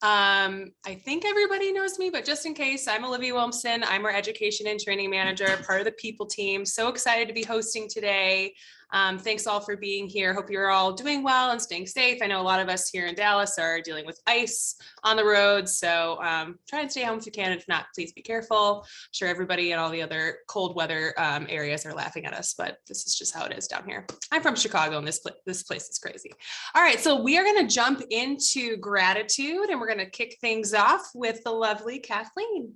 I think everybody knows me, but just in case, I'm Olivia Wilmson. I'm our education and training manager, part of the people team. So excited to be hosting today. Thanks all for being here. Hope you're all doing well and staying safe. I know a lot of us here in Dallas are dealing with ice on the road. So try and stay home if you can. If not, please be careful. I'm sure everybody in all the other cold weather areas are laughing at us, but this is just how it is down here. I'm from Chicago and this place is crazy. All right, so we are going to jump into gratitude and we're going to kick things off with the lovely Kathleen.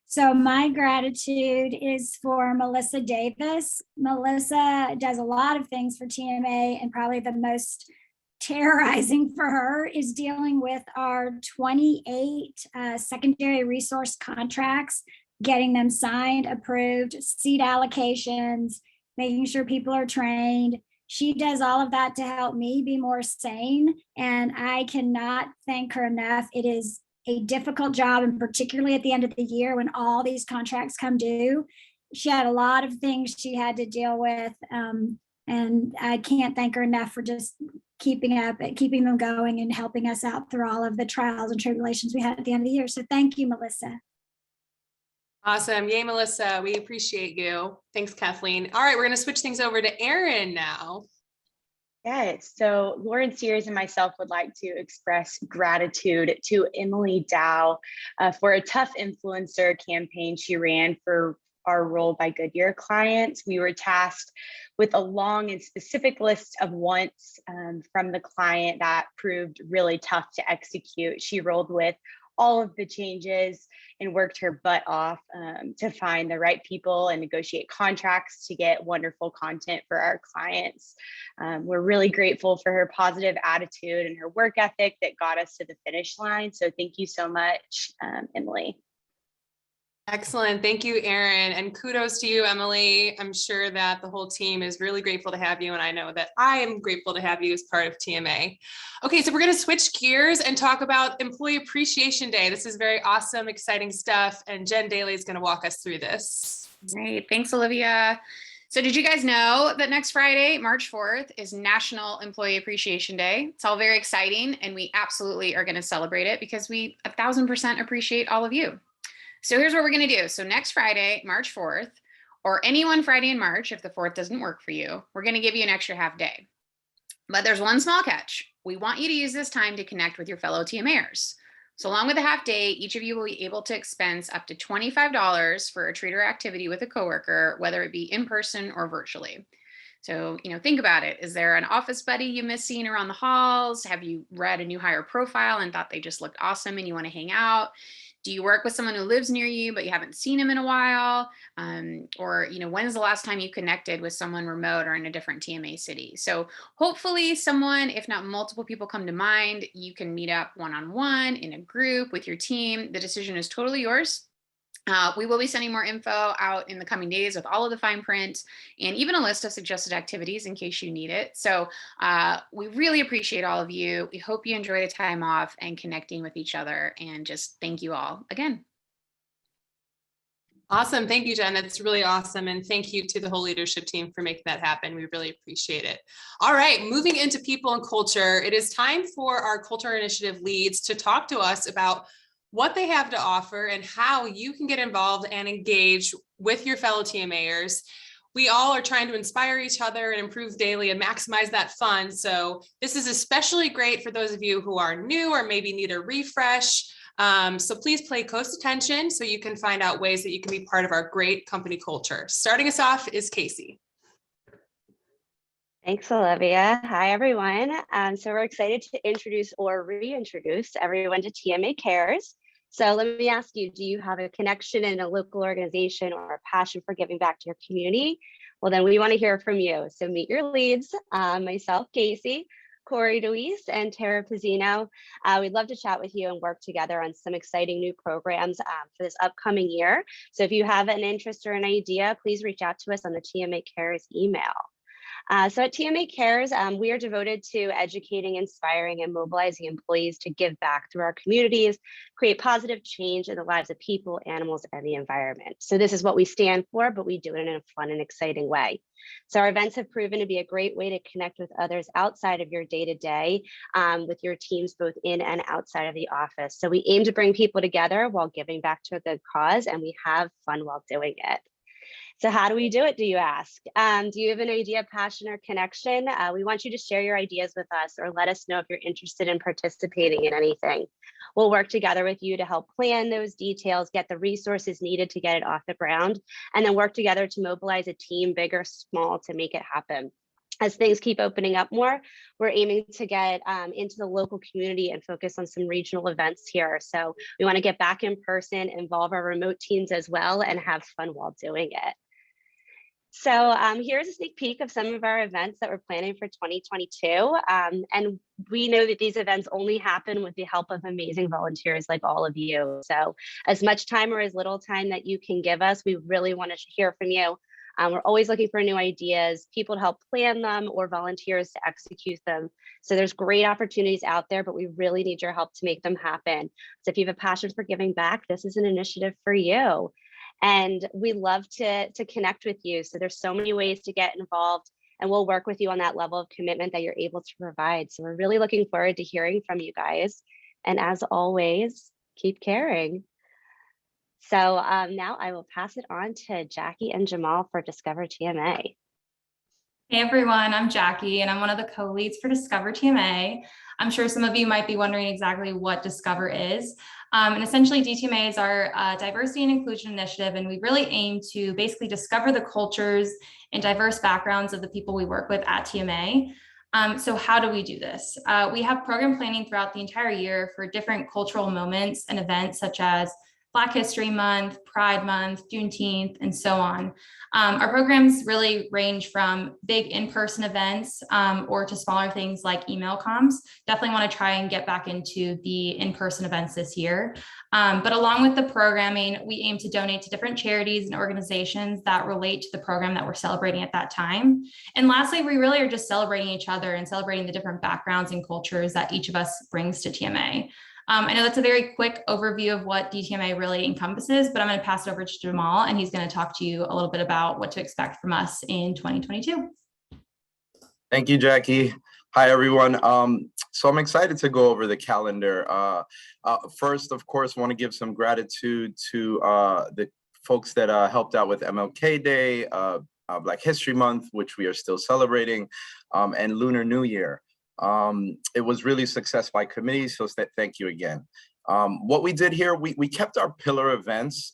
So my gratitude is for Melissa Davis. Melissa does a lot of things for TMA, and probably the most terrorizing for her is dealing with our 28 secondary resource contracts, getting them signed, approved, seat allocations, making sure people are trained. She does all of that to help me be more sane, and I cannot thank her enough. It is a difficult job, and particularly at the end of the year when all these contracts come due. She had a lot of things she had to deal with, and I can't thank her enough for just keeping them going and helping us out through all of the trials and tribulations we had at the end of the year. So thank you, Melissa. Awesome. Yay, Melissa. We appreciate you. Thanks, Kathleen. All right, we're going to switch things over to Erin now. Yes, so Lauren Sears and myself would like to express gratitude to Emily Dow for a tough influencer campaign she ran for our Roll by Goodyear clients. We were tasked with a long and specific list of wants from the client that proved really tough to execute. She rolled with all of the changes and worked her butt off to find the right people and negotiate contracts to get wonderful content for our clients. We're really grateful for her positive attitude and her work ethic that got us to the finish line. So thank you so much, Emily. Excellent. Thank you, Erin. And kudos to you, Emily. I'm sure that the whole team is really grateful to have you. And I know that I am grateful to have you as part of TMA. Okay, so we're going to switch gears and talk about Employee Appreciation Day. This is very awesome, exciting stuff. And Jen Daly is going to walk us through this. Great. Thanks, Olivia. So did you guys know that next Friday, March 4th, is National Employee Appreciation Day? It's all very exciting, and we absolutely are going to celebrate it because we 1000% appreciate all of you. So here's what we're going to do. So next Friday, March 4th, or any one Friday in March, if the 4th doesn't work for you, we're going to give you an extra half day. But there's one small catch. We want you to use this time to connect with your fellow TMAers. So along with the half day, each of you will be able to expense up to $25 for a treat or activity with a coworker, whether it be in person or virtually. So, think about it. Is there an office buddy you miss seeing around the halls? Have you read a new hire profile and thought they just looked awesome and you want to hang out? Do you work with someone who lives near you, but you haven't seen him in a while? Or, when's the last time you connected with someone remote or in a different TMA city? So hopefully someone, if not multiple people come to mind, you can meet up one-on-one in a group with your team. The decision is totally yours. We will be sending more info out in the coming days with all of the fine print and even a list of suggested activities in case you need it. So we really appreciate all of you. We hope you enjoy the time off and connecting with each other, and just thank you all again. Awesome. Thank you, Jen. That's really awesome. And thank you to the whole leadership team for making that happen. We really appreciate it. All right, moving into people and culture. It is time for our culture initiative leads to talk to us about what they have to offer and how you can get involved and engage with your fellow TMAers. We all are trying to inspire each other and improve daily and maximize that fun. So this is especially great for those of you who are new or maybe need a refresh. So please pay close attention so you can find out ways that you can be part of our great company culture. Starting us off is Casey. Thanks, Olivia. Hi, everyone. So we're excited to introduce or reintroduce everyone to TMA Cares. So let me ask you, do you have a connection in a local organization or a passion for giving back to your community? Well, then we want to hear from you. So meet your leads, myself, Casey, Corey DeWeese, and Tara Pizzino. We'd love to chat with you and work together on some exciting new programs for this upcoming year. So if you have an interest or an idea, please reach out to us on the TMA Cares email. So at TMA Cares, we are devoted to educating, inspiring, and mobilizing employees to give back through our communities, create positive change in the lives of people, animals, and the environment. So this is what we stand for, but we do it in a fun and exciting way. So our events have proven to be a great way to connect with others outside of your day-to-day, with your teams both in and outside of the office. So we aim to bring people together while giving back to a good cause, and we have fun while doing it. So how do we do it, do you ask? Do you have an idea, passion, or connection? We want you to share your ideas with us or let us know if you're interested in participating in anything. We'll work together with you to help plan those details, get the resources needed to get it off the ground, and then work together to mobilize a team, big or small, to make it happen. As things keep opening up more, we're aiming to get into the local community and focus on some regional events here. So we want to get back in person, involve our remote teams as well, and have fun while doing it. So here's a sneak peek of some of our events that we're planning for 2022. And we know that these events only happen with the help of amazing volunteers like all of you. So as much time or as little time that you can give us, we really want to hear from you. We're always looking for new ideas, people to help plan them, or volunteers to execute them. So there's great opportunities out there, but we really need your help to make them happen. So if you have a passion for giving back, this is an initiative for you. And we love to connect with you. So there's so many ways to get involved, and we'll work with you on that level of commitment that you're able to provide. So we're really looking forward to hearing from you guys. And as always, keep caring. So now I will pass it on to Jackie and Jamal for Discover TMA. Hey everyone, I'm Jackie and I'm one of the co-leads for Discover TMA. I'm sure some of you might be wondering exactly what Discover is. And essentially DTMA is our diversity and inclusion initiative, and we really aim to basically discover the cultures and diverse backgrounds of the people we work with at TMA. So how do we do this? We have program planning throughout the entire year for different cultural moments and events such as Black History Month, Pride Month, Juneteenth, and so on. Our programs really range from big in-person events or to smaller things like email comms. Definitely want to try and get back into the in-person events this year. But along with the programming, we aim to donate to different charities and organizations that relate to the program that we're celebrating at that time. And lastly, we really are just celebrating each other and celebrating the different backgrounds and cultures that each of us brings to TMA. I know that's a very quick overview of what DTMA really encompasses, but I'm going to pass it over to Jamal, and he's going to talk to you a little bit about what to expect from us in 2022. Thank you, Jackie. Hi, everyone. So I'm excited to go over the calendar. First, of course, want to give some gratitude to the folks that helped out with MLK Day, Black History Month, which we are still celebrating, and Lunar New Year. It was really a success by committee, so thank you again. What we did here, we kept our pillar events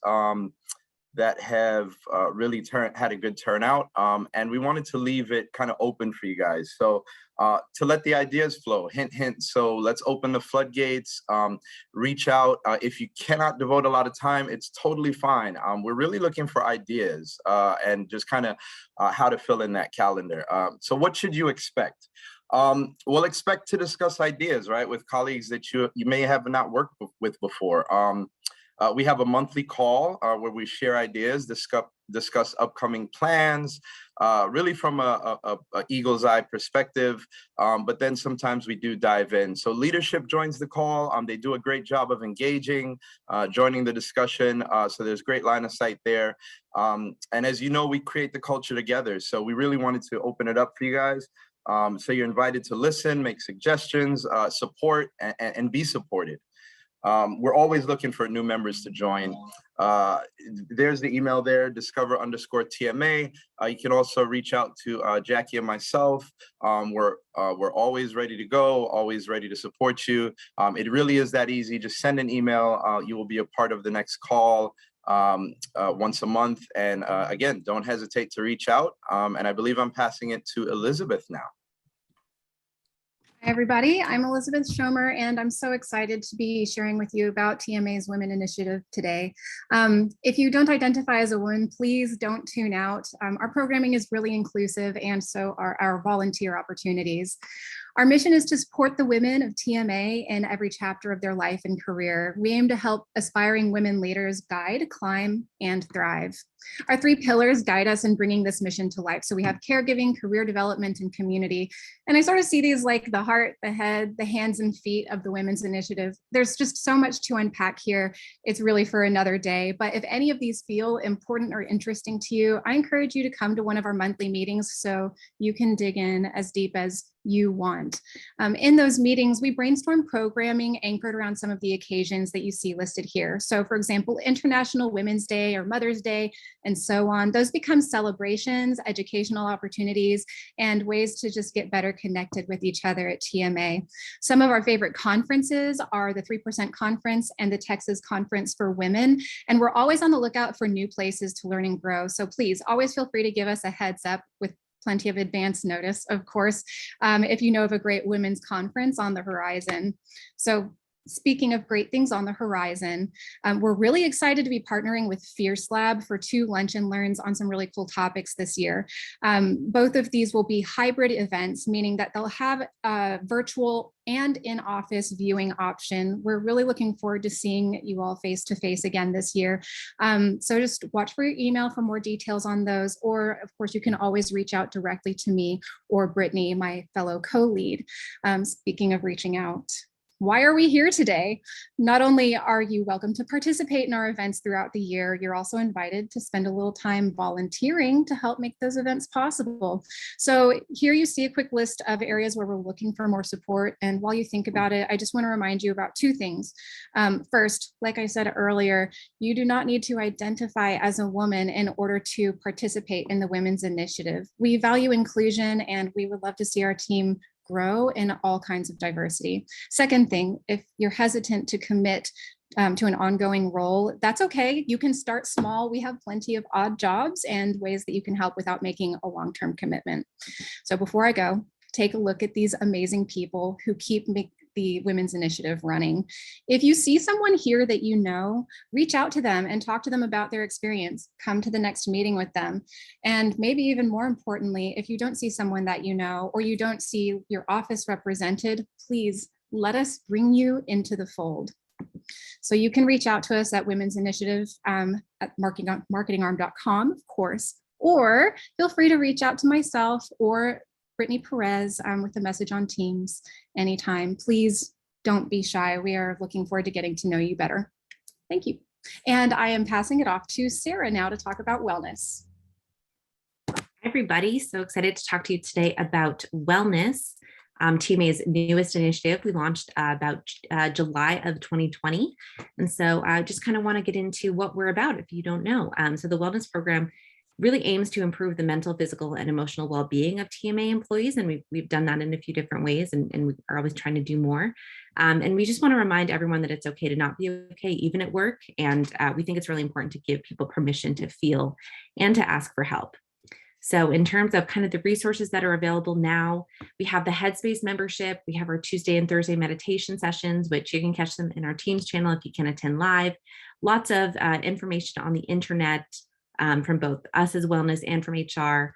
that have really had a good turnout, and we wanted to leave it kind of open for you guys. So to let the ideas flow, hint, hint. So let's open the floodgates, reach out. If you cannot devote a lot of time, it's totally fine. We're really looking for ideas and just kind of how to fill in that calendar. So what should you expect? We'll expect to discuss ideas, right, with colleagues that you may have not worked with before. We have a monthly call where we share ideas, discuss upcoming plans, really from a eagle's eye perspective, but then sometimes we do dive in. So leadership joins the call. They do a great job of engaging, joining the discussion. So there's great line of sight there. And as you know, we create the culture together. So we really wanted to open it up for you guys. So you're invited to listen, make suggestions, support, and be supported. We're always looking for new members to join. There's the email there, discover_TMA. You can also reach out to Jackie and myself. We're always ready to go, always ready to support you. It really is that easy. Just send an email. You will be a part of the next call once a month. And again, don't hesitate to reach out. And I believe I'm passing it to Elizabeth now. Hi, everybody. I'm Elizabeth Schomer, and I'm so excited to be sharing with you about TMA's Women Initiative today. If you don't identify as a woman, please don't tune out. Our programming is really inclusive, and so are our volunteer opportunities. Our mission is to support the women of TMA in every chapter of their life and career. We aim to help aspiring women leaders guide, climb, and thrive. Our 3 pillars guide us in bringing this mission to life. So we have caregiving, career development, and community. And I sort of see these like the heart, the head, the hands and feet of the Women's Initiative. There's just so much to unpack here. It's really for another day. But if any of these feel important or interesting to you, I encourage you to come to one of our monthly meetings so you can dig in as deep as you want. In those meetings, we brainstorm programming anchored around some of the occasions that you see listed here. So for example, International Women's Day or Mother's Day, and so on. Those become celebrations, educational opportunities, and ways to just get better connected with each other at TMA. Some of our favorite conferences are the 3% Conference and the Texas Conference for Women. And we're always on the lookout for new places to learn and grow. So please always feel free to give us a heads up with plenty of advance notice, of course, if you know of a great women's conference on the horizon. So speaking of great things on the horizon, we're really excited to be partnering with Fierce Lab for 2 lunch and learns on some really cool topics this year. Both of these will be hybrid events, meaning that they'll have a virtual and in-office viewing option. We're really looking forward to seeing you all face-to-face again this year. So just watch for your email for more details on those, or of course you can always reach out directly to me or Brittany, my fellow co-lead. Speaking of reaching out, why are we here today? Not only are you welcome to participate in our events throughout the year, you're also invited to spend a little time volunteering to help make those events possible. So here you see a quick list of areas where we're looking for more support. And while you think about it, I just want to remind you about 2 things. First, like I said earlier, you do not need to identify as a woman in order to participate in the Women's Initiative. We value inclusion, and we would love to see our team grow in all kinds of diversity. Second thing, if you're hesitant to commit to an ongoing role, that's okay. You can start small. We have plenty of odd jobs and ways that you can help without making a long-term commitment. So before I go, take a look at these amazing people who keep the Women's Initiative running. If you see someone here that you know, reach out to them and talk to them about their experience. Come to the next meeting with them. And maybe even more importantly, if you don't see someone that you know, or you don't see your office represented, please let us bring you into the fold. So you can reach out to us at Women's Initiative at marketingarm.com, of course, or feel free to reach out to myself or Brittany Perez with a message on Teams anytime. Please don't be shy. We are looking forward to getting to know you better. Thank you. And I am passing it off to Sarah now to talk about wellness. Hi, everybody. So excited to talk to you today about wellness. TMA's newest initiative. We launched about July of 2020. And so I just kind of want to get into what we're about if you don't know. So the wellness program really aims to improve the mental, physical, and emotional well-being of TMA employees. And we've done that in a few different ways, and we are always trying to do more. And we just want to remind everyone that it's okay to not be okay, even at work. And we think it's really important to give people permission to feel and to ask for help. So in terms of kind of the resources that are available now, we have the Headspace membership. We have our Tuesday and Thursday meditation sessions, which you can catch them in our Teams channel if you can attend live. Lots of information on the internet, from both us as wellness and from HR.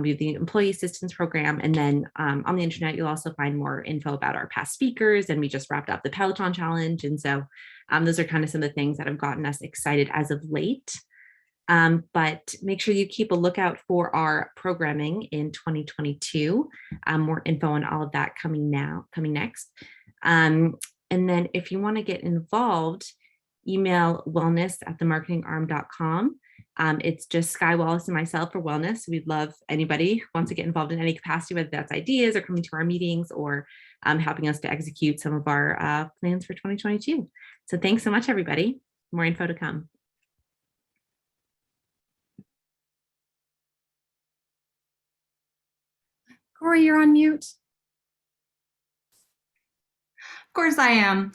We have the employee assistance program. And then on the internet, you'll also find more info about our past speakers. And we just wrapped up the Peloton challenge. And so those are kind of some of the things that have gotten us excited as of late. But make sure you keep a lookout for our programming in 2022. More info on all of that coming next. And then if you want to get involved, email wellness@themarketingarm.com. It's just Sky Wallace and myself for wellness. We'd love anybody who wants to get involved in any capacity, whether that's ideas or coming to our meetings or helping us to execute some of our plans for 2022. So thanks so much, everybody. More info to come. Corey, you're on mute. Of course I am.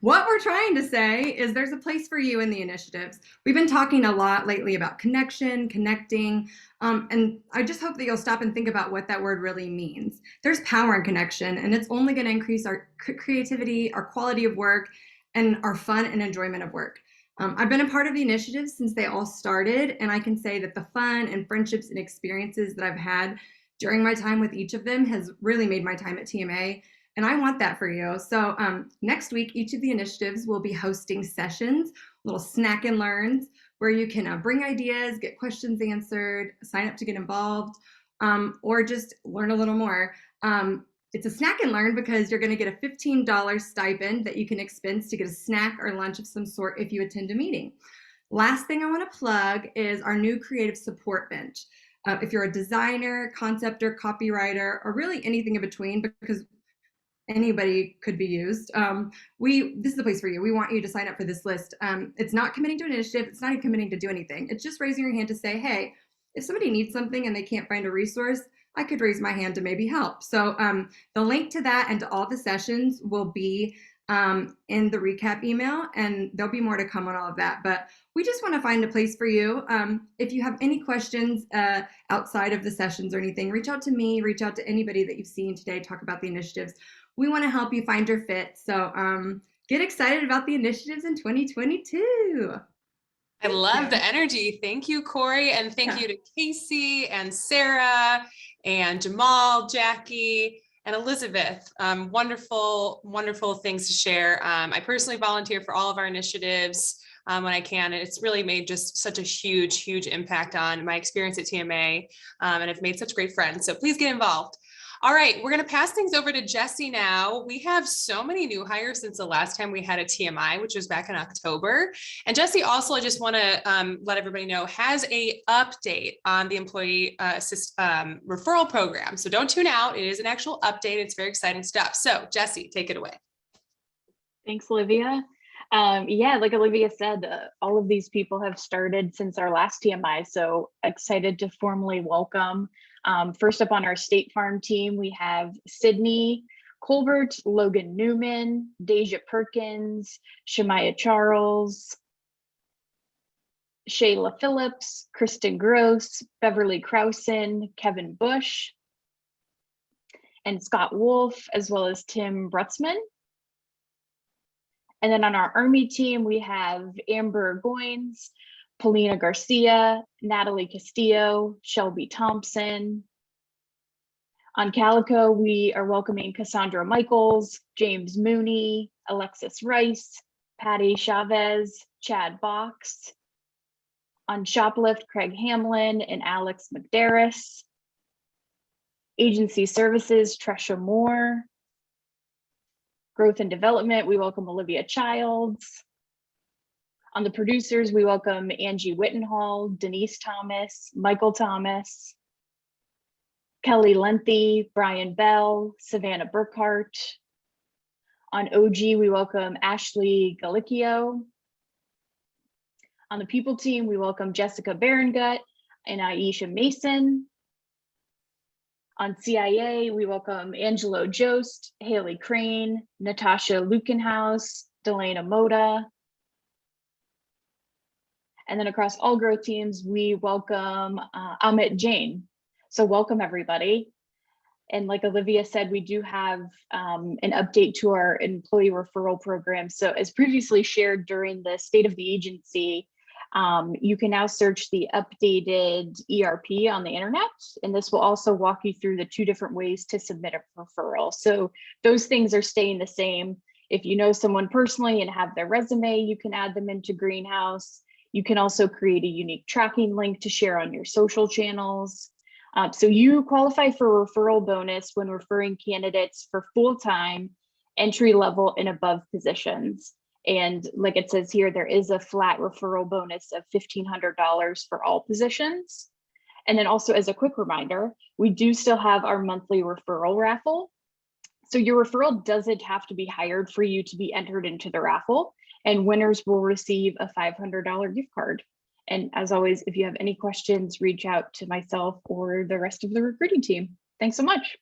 What we're trying to say is there's a place for you in the initiatives. We've been talking a lot lately about connection, connecting, and I just hope that you'll stop and think about what that word really means. There's power in connection, and it's only going to increase our creativity, our quality of work, and our fun and enjoyment of work. I've been a part of the initiatives since they all started, and I can say that the fun and friendships and experiences that I've had during my time with each of them has really made my time at TMA. And I want that for you. So next week, each of the initiatives will be hosting sessions, little snack and learns where you can bring ideas, get questions answered, sign up to get involved, or just learn a little more. It's a snack and learn because you're going to get a $15 stipend that you can expense to get a snack or lunch of some sort if you attend a meeting. Last thing I want to plug is our new creative support bench. If you're a designer, conceptor, copywriter, or really anything in between, because anybody could be used, this is the place for you. We want you to sign up for this list. It's not committing to an initiative. It's not even committing to do anything. It's just raising your hand to say, hey, if somebody needs something and they can't find a resource, I could raise my hand to maybe help. So the link to that and to all the sessions will be in the recap email, and there'll be more to come on all of that. But we just want to find a place for you. If you have any questions outside of the sessions or anything, reach out to me, reach out to anybody that you've seen today, talk about the initiatives. We want to help you find your fit. So get excited about the initiatives in 2022. I love the energy. Thank you, Corey. And thank you to Casey and Sarah and Jamal, Jackie, and Elizabeth. Wonderful, wonderful things to share. I personally volunteer for all of our initiatives when I can, and it's really made just such a huge, huge impact on my experience at TMA, and I've made such great friends. So please get involved. All right, we're going to pass things over to Jesse now. We have so many new hires since the last time we had a TMI, which was back in October. And Jesse also, I just want to let everybody know, has a update on the employee referral program. So don't tune out. It is an actual update. It's very exciting stuff. So Jesse, take it away. Thanks, Olivia. Yeah, like Olivia said, all of these people have started since our last TMI. So excited to formally welcome. First up on our State Farm team, we have Sydney Colbert, Logan Newman, Deja Perkins, Shemaya Charles, Shayla Phillips, Kristen Gross, Beverly Krausen, Kevin Bush, and Scott Wolf, as well as Tim Brutzman. And then on our Army team, we have Amber Goins, Polina Garcia, Natalie Castillo, Shelby Thompson. On Calico, we are welcoming Cassandra Michaels, James Mooney, Alexis Rice, Patty Chavez, Chad Box. On Shoplift, Craig Hamlin and Alex McDarris. Agency Services, Tresha Moore. Growth and Development, we welcome Olivia Childs. On the producers, we welcome Angie Wittenhall, Denise Thomas, Michael Thomas, Kelly Lenthy, Brian Bell, Savannah Burkhart. On OG, we welcome Ashley Galicchio. On the People team, we welcome Jessica Berengut and Aisha Mason. On CIA, we welcome Angelo Jost, Haley Crane, Natasha Lukenhaus, Delana Moda. And then across all growth teams, we welcome Amit Jain. So welcome everybody. And like Olivia said, we do have an update to our employee referral program. So as previously shared during the State of the Agency, you can now search the updated ERP on the internet, and this will also walk you through the 2 different ways to submit a referral. So those things are staying the same. If you know someone personally and have their resume, you can add them into Greenhouse. You can also create a unique tracking link to share on your social channels. So you qualify for a referral bonus when referring candidates for full-time, entry-level, and above positions. And like it says here, there is a flat referral bonus of $1,500 for all positions. And then also as a quick reminder, we do still have our monthly referral raffle. So your referral doesn't have to be hired for you to be entered into the raffle, and winners will receive a $500 gift card. And as always, if you have any questions, reach out to myself or the rest of the recruiting team. Thanks so much.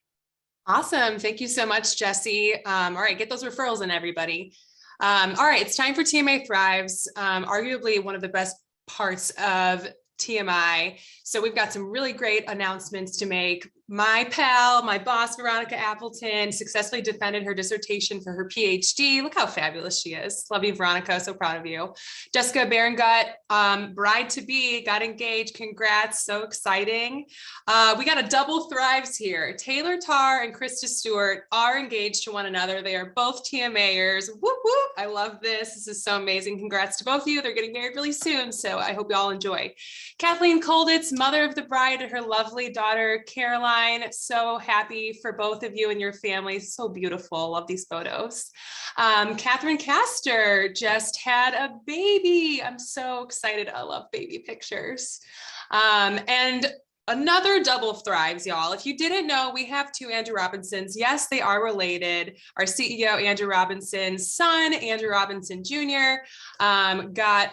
Awesome. Thank you so much, Jesse. All right, get those referrals in, everybody. All right, it's time for TMA Thrives, arguably one of the best parts of TMI. So we've got some really great announcements to make. my pal, my boss, Veronica Appleton, successfully defended her dissertation for her PhD. Look how fabulous she is. Love you, Veronica. So proud of you. Jessica Berengut, bride to be, got engaged. Congrats. So exciting. We got a double thrives here. Taylor Tarr and Krista Stewart are engaged to one another. They are both TMAers. Whoop, whoop. I love this. This is so amazing. Congrats to both of you. They're getting married really soon. So I hope you all enjoy. Kathleen Kolditz, mother of the bride, and her lovely daughter, Caroline. So happy for both of you and your families. So beautiful. Love these photos. Catherine Castor just had a baby. I'm so excited. I love baby pictures. And another double thrives, y'all. If you didn't know, we have two Andrew Robinsons. Yes, they are related. Our CEO, Andrew Robinson's son, Andrew Robinson Jr., got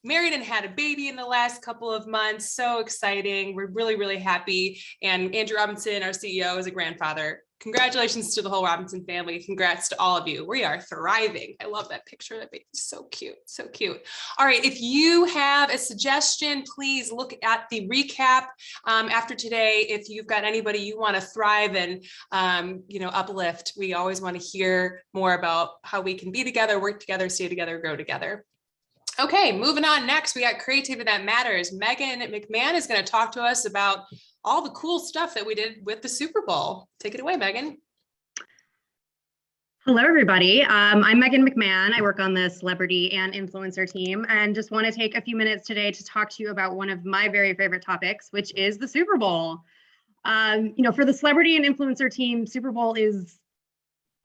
married and had a baby in the last couple of months. So exciting. We're really, really happy. And Andrew Robinson, our CEO, is a grandfather. Congratulations to the whole Robinson family. Congrats to all of you. We are thriving. I love that picture. That baby's so cute. So cute. All right. If you have a suggestion, please look at the recap after today. If you've got anybody you want to thrive and uplift, we always want to hear more about how we can be together, work together, stay together, grow together. Okay, moving on. Next, we got Creativity That Matters. Megan McMahon is going to talk to us about all the cool stuff that we did with the Super Bowl. Take it away, Megan. Hello, everybody. I'm Megan McMahon. I work on the celebrity and influencer team, and just want to take a few minutes today to talk to you about one of my very favorite topics, which is the Super Bowl. For the celebrity and influencer team, Super Bowl is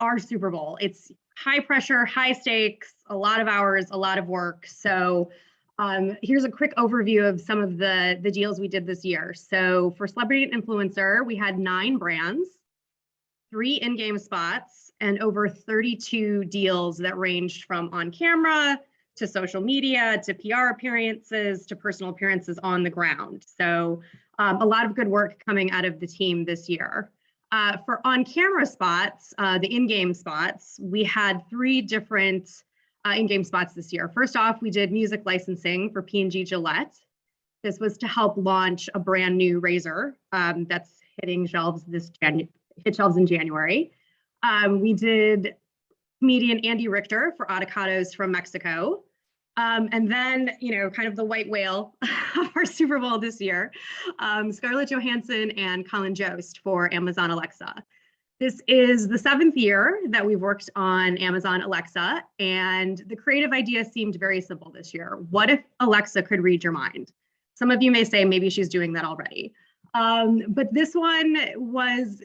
our Super Bowl. It's high pressure, high stakes, a lot of hours, a lot of work. So here's a quick overview of some of the deals we did this year. So for celebrity and influencer, we had 9 brands, 3 in-game spots, and over 32 deals that ranged from on camera to social media to PR appearances to personal appearances on the ground. So a lot of good work coming out of the team this year. For on-camera spots, the in-game spots, we had 3 different in-game spots this year. First off, we did music licensing for P&G Gillette. This was to help launch a brand new razor that's hitting shelves hit shelves in January. We did comedian Andy Richter for Avocados from Mexico. And then, kind of the white whale of our Super Bowl this year, Scarlett Johansson and Colin Jost for Amazon Alexa. This is the 7th year that we've worked on Amazon Alexa, and the creative idea seemed very simple this year. What if Alexa could read your mind? Some of you may say maybe she's doing that already. But this one was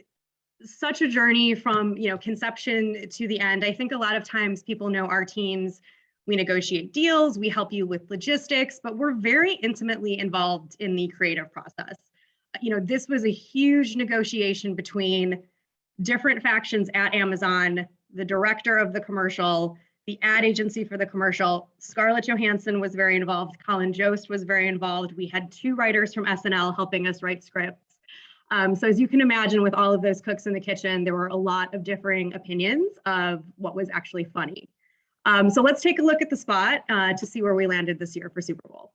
such a journey from, conception to the end. I think a lot of times people know our teams. We negotiate deals, we help you with logistics, but we're very intimately involved in the creative process. This was a huge negotiation between different factions at Amazon, the director of the commercial, the ad agency for the commercial. Scarlett Johansson was very involved. Colin Jost was very involved. We had 2 writers from SNL helping us write scripts. So as you can imagine, with all of those cooks in the kitchen, there were a lot of differing opinions of what was actually funny. So let's take a look at the spot to see where we landed this year for Super Bowl.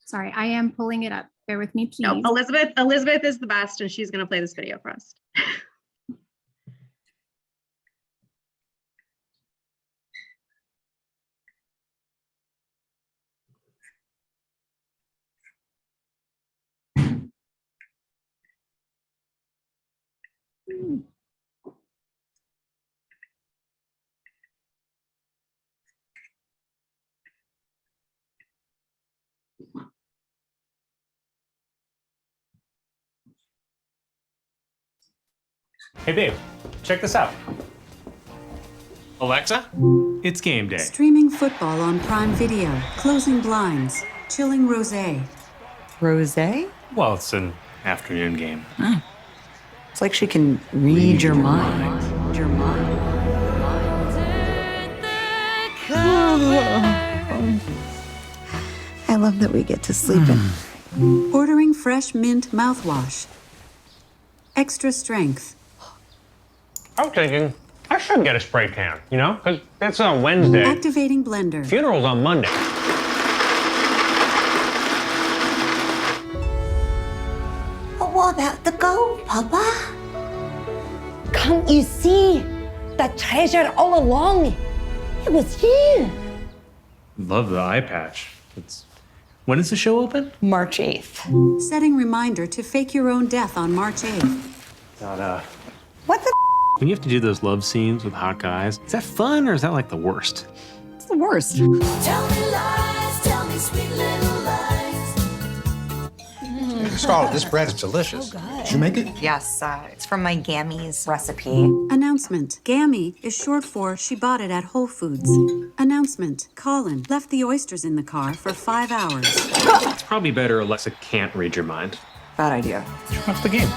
Sorry, I am pulling it up. Bear with me, please. No, Elizabeth is the best, and she's going to play this video for us. Hey babe, check this out. Alexa, it's game day. Streaming football on Prime Video, closing blinds, chilling rosé. Rosé? Well, it's an afternoon game. Oh. It's like she can read your mind. Your mind. I love that we get to sleep in. Ordering fresh mint mouthwash. Extra strength. I'm thinking I should get a spray can, you know, because that's on Wednesday. Activating blender. Funeral's on Monday. What about the gold, Papa? Can't you see that treasure all along? It was you. Love the eye patch. When does the show open? March 8th. Setting reminder to fake your own death on March 8th. What the? When you have to do those love scenes with hot guys, is that fun or is that like the worst? It's the worst. Tell me lies, tell me sweet little lies. Scarlett, this bread is delicious. Did you make it? Yes, it's from my Gammy's recipe. Announcement. Gammy is short for she bought it at Whole Foods. Announcement. Colin left the oysters in the car for 5 hours. It's probably better Alexa can't read your mind. Bad idea. What's the game?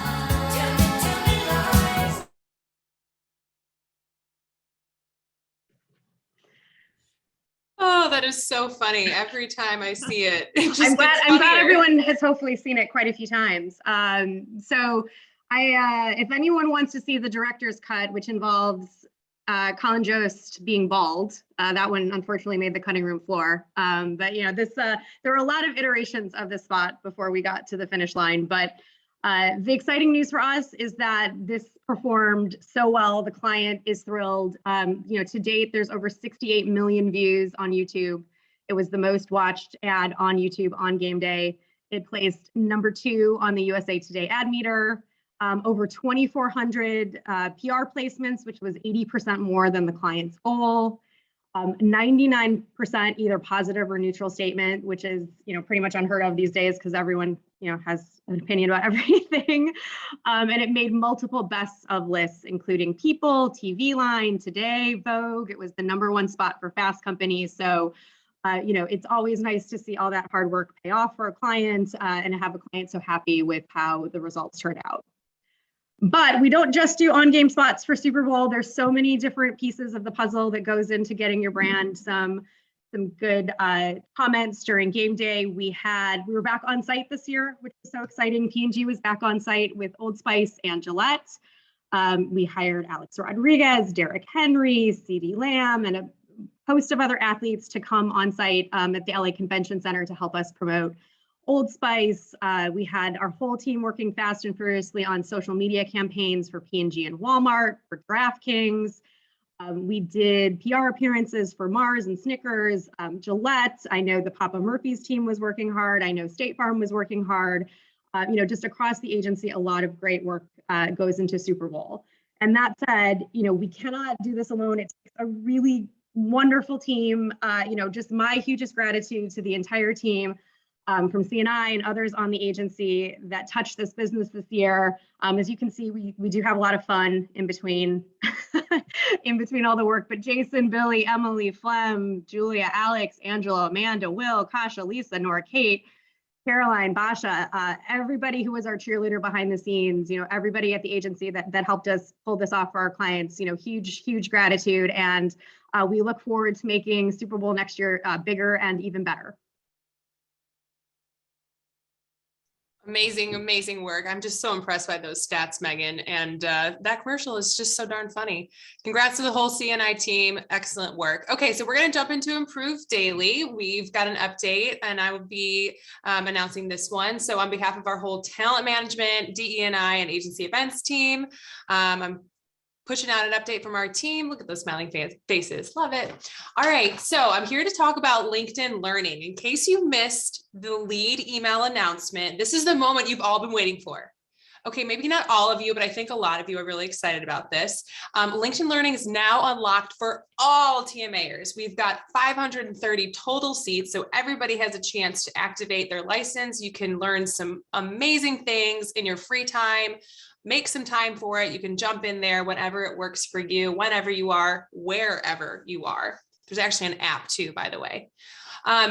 Oh, that is so funny. Every time I see it, it just I'm gets glad funnier. everyone has hopefully seen it quite a few times. So if anyone wants to see the director's cut, which involves Colin Jost being bald, that one unfortunately made the cutting room floor. But you know, there were a lot of iterations of this spot before we got to the finish line. But the exciting news for us is that this performed so well. The client is thrilled. You know, to date, there's over 68 million views on YouTube. It was the most watched ad on YouTube on game day. It placed number 2 on the USA Today ad meter. Over 2,400 PR placements, which was 80% more than the client's goal. 99% either positive or neutral statement, which is, you know, pretty much unheard of these days because everyone, you know, has an opinion about everything. And it made multiple bests of lists, including People, TV Line, Today, Vogue. It was the #1 spot for Fast Company. So, you know, it's always nice to see all that hard work pay off for a client and have a client so happy with how the results turned out. But we don't just do on-game spots for Super Bowl. There's so many different pieces of the puzzle that goes into getting your brand some good comments during game day. We were back on site this year, which is so exciting. P&G was back on site with Old Spice and Gillette. We hired Alex Rodriguez, Derrick Henry, CeeDee Lamb, and a host of other athletes to come on site at the LA Convention Center to help us promote Old Spice. We had our whole team working fast and furiously on social media campaigns for P&G and Walmart, for DraftKings. We did PR appearances for Mars and Snickers, Gillette. I know the Papa Murphy's team was working hard. I know State Farm was working hard. You know, just across the agency, a lot of great work goes into Super Bowl. And that said, you know, we cannot do this alone. It's a really wonderful team. You know, just my hugest gratitude to the entire team. From CNI and others on the agency that touched this business this year. As you can see, we do have a lot of fun in between all the work, but Jason, Billy, Emily, Flem, Julia, Alex, Angela, Amanda, Will, Kasha, Lisa, Nora, Kate, Caroline, Basha, everybody who was our cheerleader behind the scenes, you know, everybody at the agency that helped us pull this off for our clients, you know, huge gratitude. And we look forward to making Super Bowl next year bigger and even better. Amazing work. I'm just so impressed by those stats, Megan. And that commercial is just so darn funny. Congrats to the whole CNI team. Excellent work. Okay, so we're going to jump into Improve Daily. We've got an update and I will be announcing this one. So on behalf of our whole talent management, DE&I and agency events team, I'm pushing out an update from our team. Look at those smiling faces. Love it. All right. So I'm here to talk about LinkedIn Learning. In case you missed the lead email announcement, this is the moment you've all been waiting for. Okay, maybe not all of you, but I think a lot of you are really excited about this. LinkedIn Learning is now unlocked for all TMAers. We've got 530 total seats, so everybody has a chance to activate their license. You can learn some amazing things in your free time. Make some time for it. You can jump in there whenever it works for you, whenever you are, wherever you are. There's actually an app too, by the way.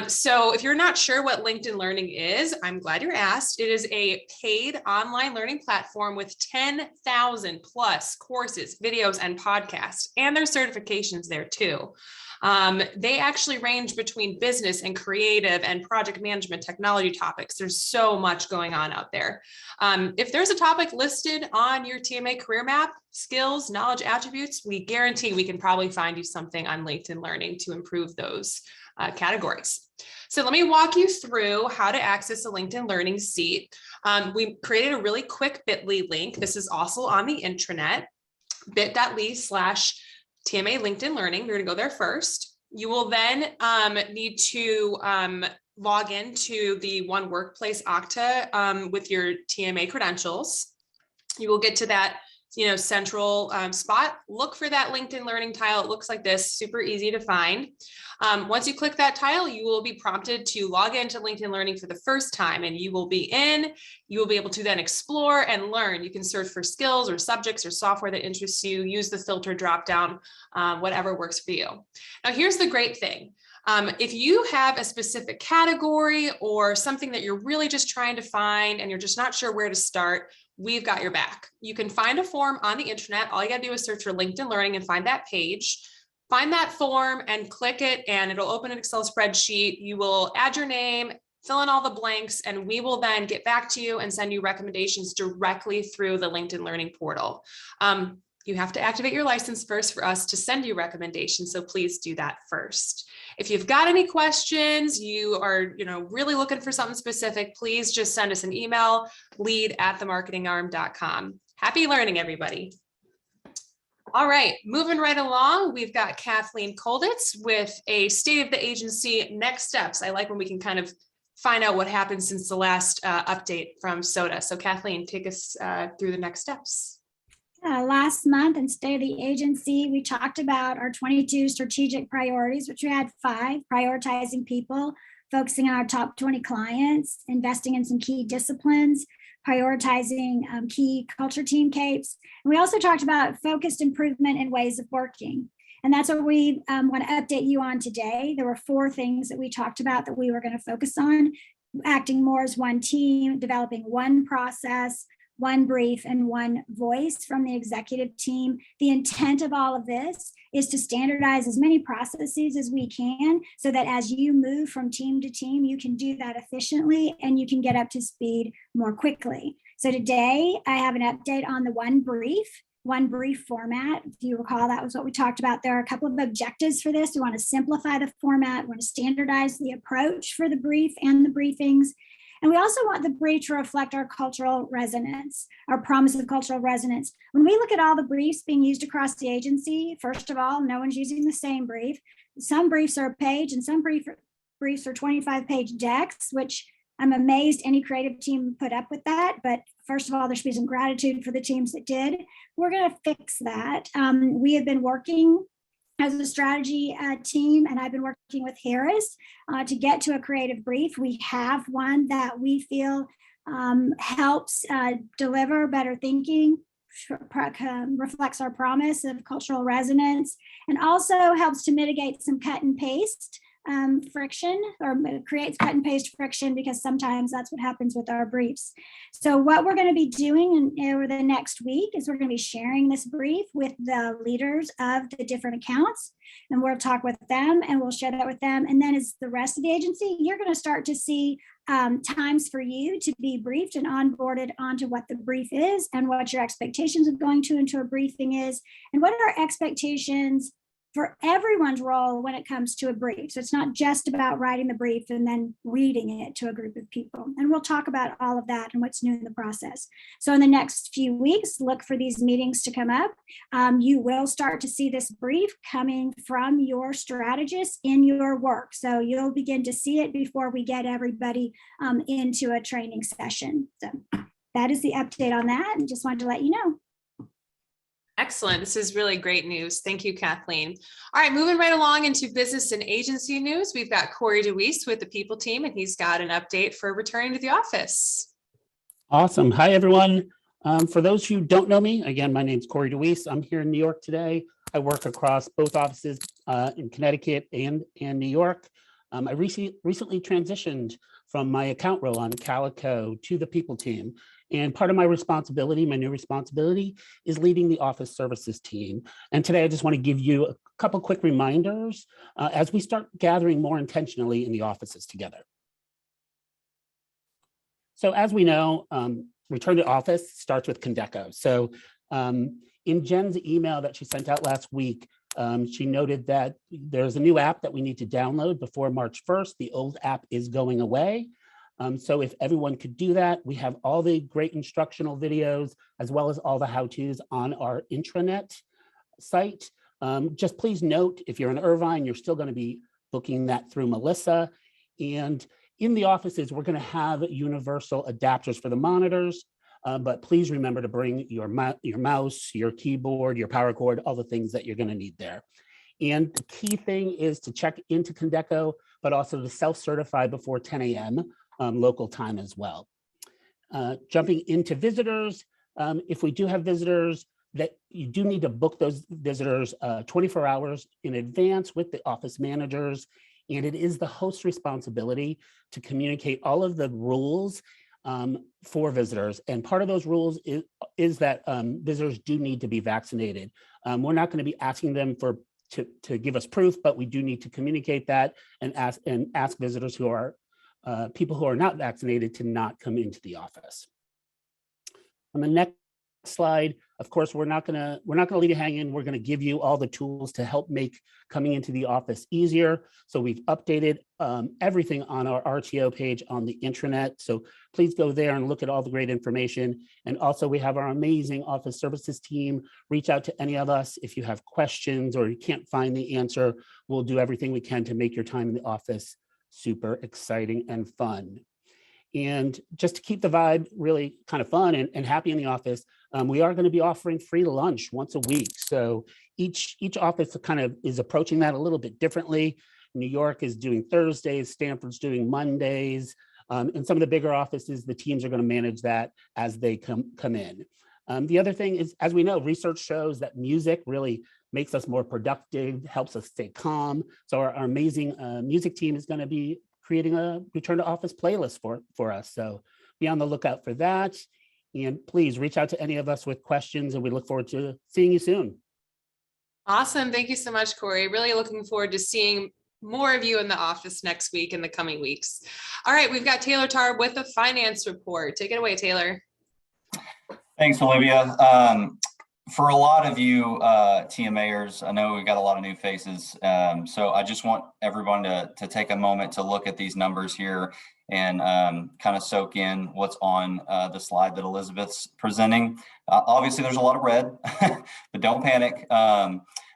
So if you're not sure what LinkedIn Learning is, I'm glad you're asked. It is a paid online learning platform with 10,000 plus courses, videos, and podcasts, and there's certifications there too. They actually range between business and creative and project management technology topics. There's so much going on out there. If there's a topic listed on your TMA career map, skills, knowledge, attributes, we guarantee we can probably find you something on LinkedIn Learning to improve those categories. So let me walk you through how to access a LinkedIn Learning seat. We created a really quick bit.ly link. This is also on the intranet, bit.ly/TMA LinkedIn Learning. We're going to go there first. You will then need to log into the One Workplace Okta with your TMA credentials. You will get to that central spot. Look for that LinkedIn Learning tile. It looks like this, super easy to find. Once you click that tile, you will be prompted to log into LinkedIn Learning for the first time, and you will be able to then explore and learn. You can search for skills or subjects or software that interests you, use the filter drop down, whatever works for you. Now, here's the great thing. If you have a specific category or something that you're really just trying to find and you're just not sure where to start, we've got your back. You can find a form on the internet. All you got to do is search for LinkedIn Learning and find that page. Find that form and click it, and it'll open an Excel spreadsheet. You will add your name, fill in all the blanks, and we will then get back to you and send you recommendations directly through the LinkedIn Learning portal. You have to activate your license first for us to send you recommendations, so please do that first. If you've got any questions, you are really looking for something specific, please just send us an email, lead@themarketingarm.com. Happy learning, everybody. All right, moving right along, we've got Kathleen Kolditz with a State of the Agency Next Steps. I like when we can kind of find out what happened since the last update from SOTA. So Kathleen, take us through the next steps. Last month in State of the Agency, we talked about our 22 strategic priorities, which we had 5: prioritizing people, focusing on our top 20 clients, investing in some key disciplines, prioritizing key culture team capes. And we also talked about focused improvement in ways of working. And that's what we want to update you on today. There were 4 things that we talked about that we were going to focus on: acting more as one team, developing one process, one brief, and one voice from the executive team. The intent of all of this is to standardize as many processes as we can so that as you move from team to team, you can do that efficiently and you can get up to speed more quickly. So today I have an update on the one brief format. If you recall, that was what we talked about. There are a couple of objectives for this. We want to simplify the format. We want to standardize the approach for the brief and the briefings. And we also want the brief to reflect our cultural resonance, our promise of cultural resonance. When we look at all the briefs being used across the agency, first of all, no one's using the same brief. Some briefs are a page and some briefs are 25-page decks, which I'm amazed any creative team put up with that. But first of all, there should be some gratitude for the teams that did. We're going to fix that. We have been working as a strategy team, and I've been working with Harris to get to a creative brief. We have one that we feel helps deliver better thinking, reflects our promise of cultural resonance, and also helps to mitigate some cut and paste friction, or creates cut and paste friction, because sometimes that's what happens with our briefs. So what we're going to be doing over the next week is we're going to be sharing this brief with the leaders of the different accounts, and we'll talk with them and we'll share that with them. And then as the rest of the agency, you're going to start to see times for you to be briefed and onboarded onto what the brief is and what your expectations of going into a briefing is, and what are our expectations for everyone's role when it comes to a brief. So it's not just about writing the brief and then reading it to a group of people. And we'll talk about all of that and what's new in the process. So in the next few weeks, look for these meetings to come up. You will start to see this brief coming from your strategists in your work. So you'll begin to see it before we get everybody into a training session. So that is the update on that, and just wanted to let you know. Excellent. This is really great news. Thank you, Kathleen. All right, moving right along into business and agency news. We've got Corey DeWeese with the People team, and he's got an update for returning to the office. Awesome. Hi, everyone. For those who don't know me, again, my name's Corey DeWeese. I'm here in New York today. I work across both offices in Connecticut and New York. I recently transitioned from my account role on Calico to the people team. And part of my responsibility, my new responsibility, is leading the office services team. And today I just want to give you a couple quick reminders as we start gathering more intentionally in the offices together. So as we know, return to office starts with Condeco. So in Jen's email that she sent out last week, she noted that there's a new app that we need to download before March 1st. The old app is going away. So if everyone could do that, we have all the great instructional videos as well as all the how-tos on our intranet site. Just please note, if you're in Irvine, you're still going to be booking that through Melissa. And in the offices, we're going to have universal adapters for the monitors. But please remember to bring your mouse, your keyboard, your power cord, all the things that you're going to need there. And the key thing is to check into Condeco, but also to self-certify before 10 a.m. Local time as well. Jumping into visitors, if we do have visitors, that you do need to book those visitors 24 hours in advance with the office managers. And it is the host's responsibility to communicate all of the rules for visitors. And part of those rules is that visitors do need to be vaccinated. We're not going to be asking them to give us proof, but we do need to communicate that and ask visitors who are people who are not vaccinated to not come into the office. On the next slide, of course, we're not gonna leave you hanging. We're gonna give you all the tools to help make coming into the office easier. So we've updated everything on our RTO page on the intranet. So please go there and look at all the great information. And also we have our amazing office services team. Reach out to any of us if you have questions or you can't find the answer. We'll do everything we can to make your time in the office super exciting and fun. And just to keep the vibe really kind of fun and happy in the office, we are going to be offering free lunch once a week. So each office kind of is approaching that a little bit differently. New York is doing Thursdays, Stanford's doing Mondays, and some of the bigger offices, the teams are going to manage that as they come in. The other thing is, as we know, research shows that music really makes us more productive, helps us stay calm. So our amazing music team is going to be creating a return to office playlist for us. So be on the lookout for that. And please reach out to any of us with questions, and we look forward to seeing you soon. Awesome. Thank you so much, Corey. Really looking forward to seeing more of you in the office next week in the coming weeks. All right, we've got Taylor Tarb with the finance report. Take it away, Taylor. Thanks, Olivia. For a lot of you TMAers, I know we've got a lot of new faces. So I just want everyone to take a moment to look at these numbers here and kind of soak in what's on the slide that Elizabeth's presenting. Obviously, there's a lot of red, but don't panic.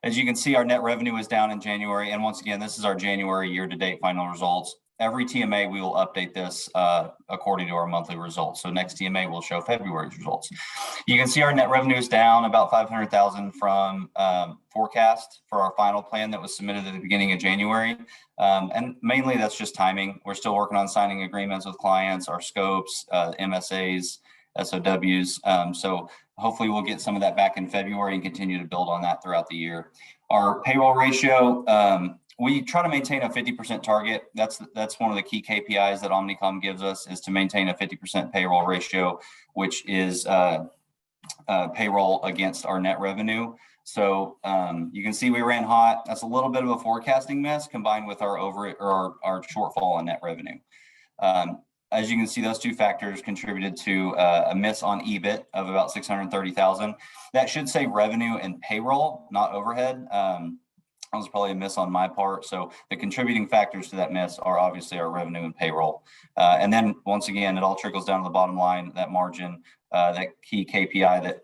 As you can see, our net revenue is down in January. And once again, this is our January year-to-date final results. Every TMA, we will update this according to our monthly results. So next TMA will show February's results. You can see our net revenue is down about 500,000 from forecast for our final plan that was submitted at the beginning of January. And mainly that's just timing. We're still working on signing agreements with clients, our scopes, MSAs, SOWs. So hopefully we'll get some of that back in February and continue to build on that throughout the year. Our payroll ratio, we try to maintain a 50% target. That's one of the key KPIs that Omnicom gives us, is to maintain a 50% payroll ratio, which is payroll against our net revenue. So you can see we ran hot. That's a little bit of a forecasting miss combined with our shortfall in net revenue. As you can see, those two factors contributed to a miss on EBIT of about 630,000. That should say revenue and payroll, not overhead. That was probably a miss on my part. So the contributing factors to that miss are obviously our revenue and payroll. And then once again, it all trickles down to the bottom line. That margin, that key KPI that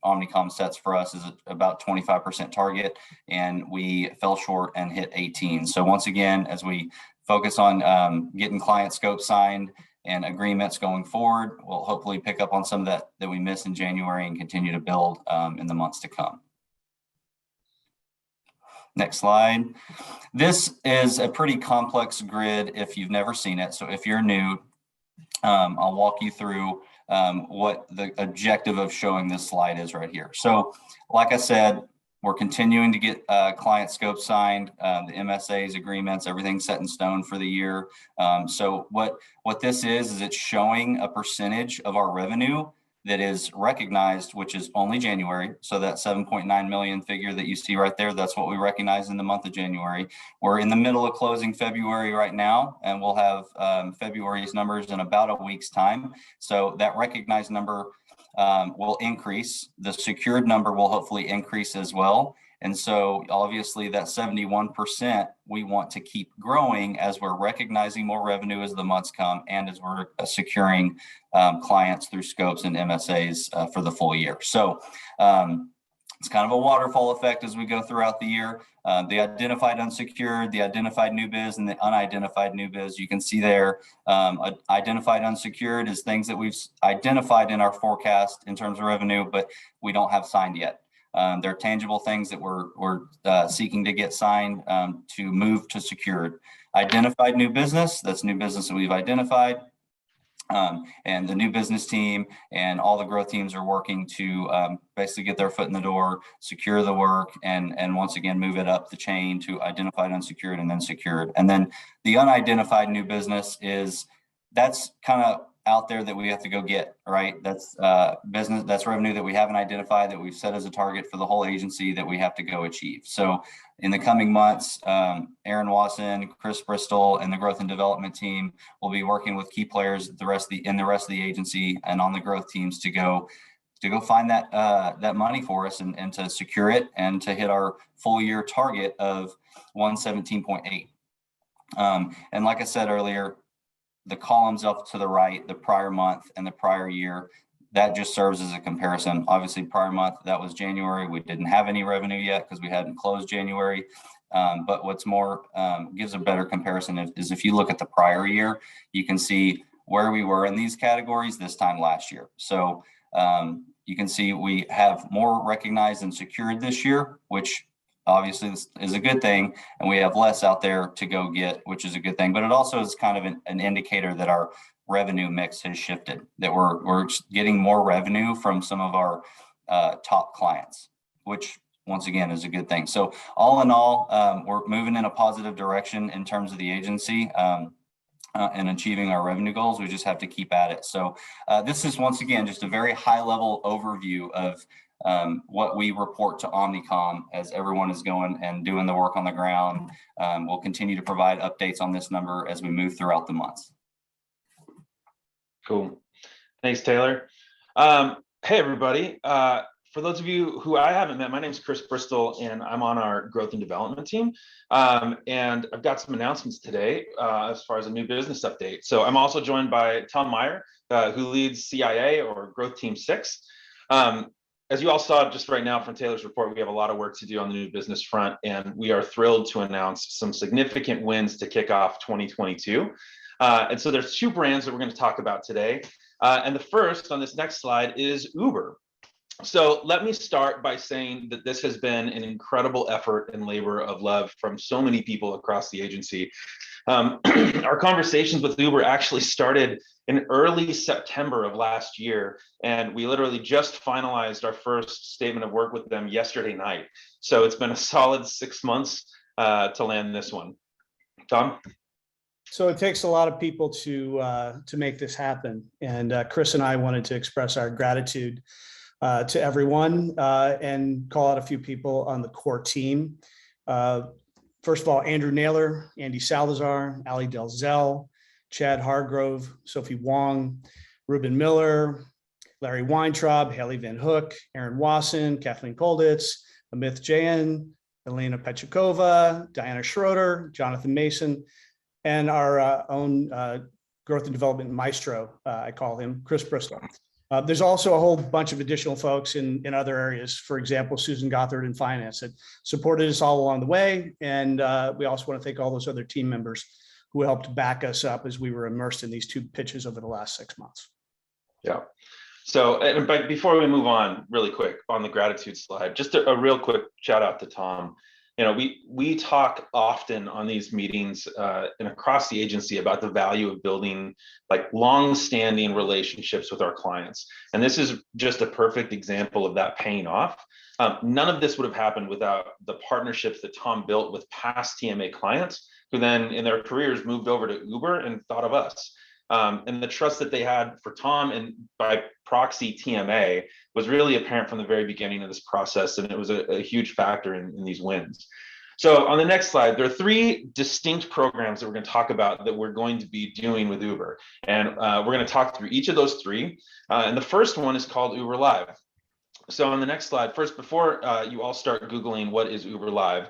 Omnicom sets for us is about 25% target, and we fell short and hit 18. So once again, as we focus on getting client scope signed and agreements going forward, we'll hopefully pick up on some of that we missed in January and continue to build in the months to come. Next slide. This is a pretty complex grid if you've never seen it. So if you're new, I'll walk you through what the objective of showing this slide is right here. So like I said, We're continuing to get client scopes signed, the MSAs, agreements, everything set in stone for the year. So what this is it's showing a percentage of our revenue that is recognized, which is only January. So that 7.9 million figure that you see right there, that's what we recognize in the month of January. We're in the middle of closing February right now, and we'll have February's numbers in about a week's time. So that recognized number will increase. The secured number will hopefully increase as well. And so obviously that 71%, we want to keep growing as we're recognizing more revenue as the months come and as we're securing clients through scopes and MSAs for the full year. So it's kind of a waterfall effect as we go throughout the year. The identified unsecured, the identified new biz, and the unidentified new biz, you can see there. Identified unsecured is things that we've identified in our forecast in terms of revenue, but we don't have signed yet. They're tangible things that we're seeking to get signed to move to secured. Identified new business, that's new business that we've identified. And the new business team and all the growth teams are working to basically get their foot in the door, secure the work, and once again, move it up the chain to identified, unsecured, and then secured. And then the unidentified new business that's kind of out there that we have to go get, right? That's business, that's revenue that we haven't identified, that we've set as a target for the whole agency that we have to go achieve. So in the coming months, Aaron Wasson, Chris Bristol, and the growth and development team will be working with key players in the rest of the agency and on the growth teams to go find that money for us and to secure it and to hit our full year target of 117.8. And like I said earlier, the columns up to the right, the prior month and the prior year, that just serves as a comparison. Obviously, prior month, that was January. We didn't have any revenue yet because we hadn't closed January. But what's more, gives a better comparison is if you look at the prior year, you can see where we were in these categories this time last year. So you can see we have more recognized and secured this year, which obviously is a good thing, and we have less out there to go get, which is a good thing. But it also is kind of an indicator that our revenue mix has shifted, that we're getting more revenue from some of our top clients, which once again is a good thing. So all in all, we're moving in a positive direction in terms of the agency and achieving our revenue goals. We just have to keep at it. So this is once again just a very high level overview of what we report to Omnicom as everyone is going and doing the work on the ground. We'll continue to provide updates on this number as we move throughout the months. Cool. Thanks, Taylor. Hey, everybody. For those of you who I haven't met, my name is Chris Bristol, and I'm on our growth and development team. And I've got some announcements today as far as a new business update. So I'm also joined by Tom Meyer, who leads CIA or Growth Team 6. As you all saw just right now from Taylor's report, we have a lot of work to do on the new business front, and we are thrilled to announce some significant wins to kick off 2022. And so there's two brands that we're going to talk about today. And the first on this next slide is Uber. So let me start by saying that this has been an incredible effort and labor of love from so many people across the agency. Our conversations with Uber actually started in early September of last year, and we literally just finalized our first statement of work with them yesterday night. So it's been a solid 6 months to land this one. Tom? So it takes a lot of people to make this happen, and Chris and I wanted to express our gratitude to everyone and call out a few people on the core team. First of all, Andrew Naylor, Andy Salazar, Ali Delzell, Chad Hargrove, Sophie Wong, Ruben Miller, Larry Weintraub, Haley Van Hook, Aaron Wasson, Kathleen Kolditz, Amit Jain, Elena Pechikova, Diana Schroeder, Jonathan Mason, and our own growth and development maestro, I call him, Chris Bristol. There's also a whole bunch of additional folks in other areas. For example, Susan Gothard in finance that supported us all along the way. And we also want to thank all those other team members who helped back us up as we were immersed in these two pitches over the last 6 months. Yeah. So, but before we move on really quick on the gratitude slide, just a real quick shout out to Tom. we talk often on these meetings and across the agency about the value of building like long-standing relationships with our clients. And this is just a perfect example of that paying off. None of this would have happened without the partnerships that Tom built with past TMA clients who then in their careers moved over to Uber and thought of us. And the trust that they had for Tom and by proxy TMA was really apparent from the very beginning of this process. And it was a huge factor in these wins. So on the next slide, there are 3 distinct programs that we're going to talk about that we're going to be doing with Uber. And we're going to talk through each of those 3. And the first one is called Uber Live. So on the next slide, first, before you all start Googling what is Uber Live,